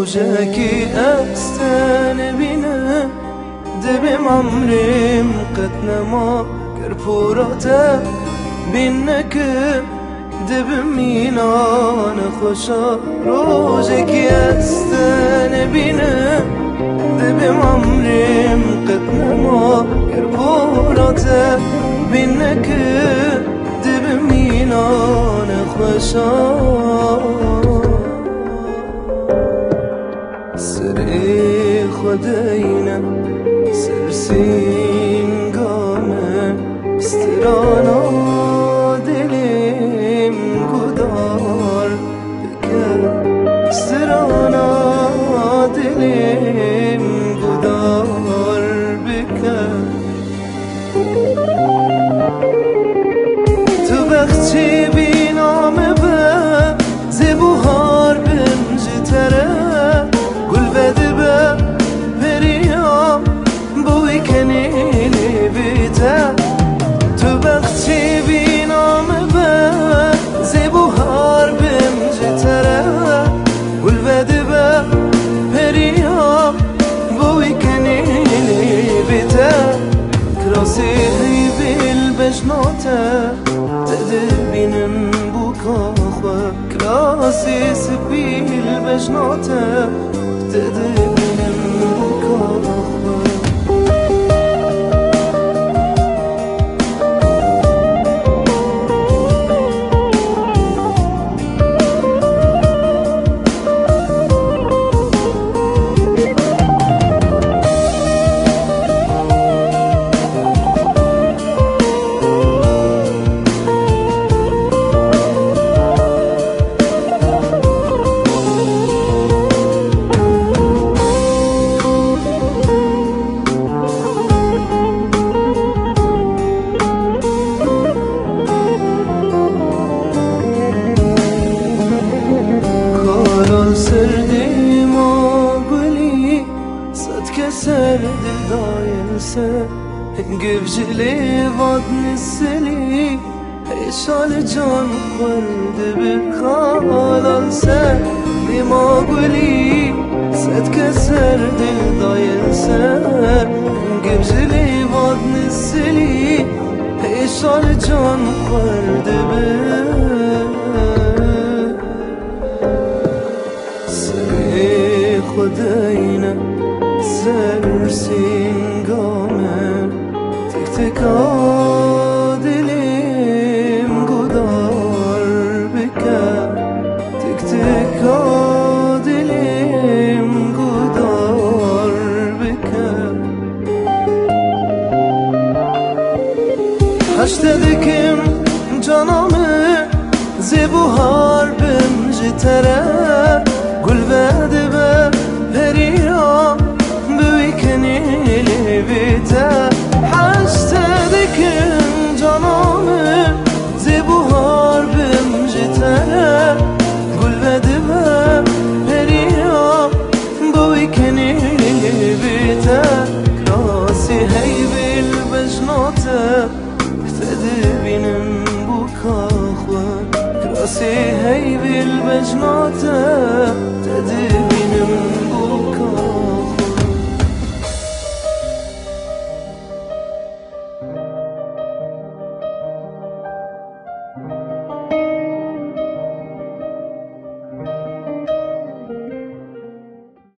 روجكي أستان بنا دبم عمرم قد نما كربورتا بينك دبم مينان خوشا روجكي أستان بنا دبم عمرم قد نما كربورتا بينك دبم مينان خوشا سري خدينا سرسين قامة استرانا دلم قدار بك استرانا دلم قدار بك تو بخشي بينام به زبوهار بنجتره تو بخشی بینام به زبوهار بمجتره والبدی به پریا بوی کنیلی بیته کراسی هی بیل بجناته تده بینم بو کاخوه کراسی سبیل بجناته تده بینم بو کاخوه سردیم و گلی صد کسر دل داینسه گفجلی واد نسلی ایشال جان خورده بخالان سردیم و گلی صد کسر دل داینسه گفجلی واد نسلی ایشال جان خورده خدينا سرسين قامر تك تك دلم قدار بك تك تك دلم قدار بك هشتدكم جانامı زبوهار بمجتره قل بعد بريا بويكني لبيتا حشتدك جانامي زبوهار بمجتنا قل بدبا بريا بويكني لبيتا كراسي هاي بالبجناتا اهتدي بينم بوكاخوة كراسي هاي بالبجناتا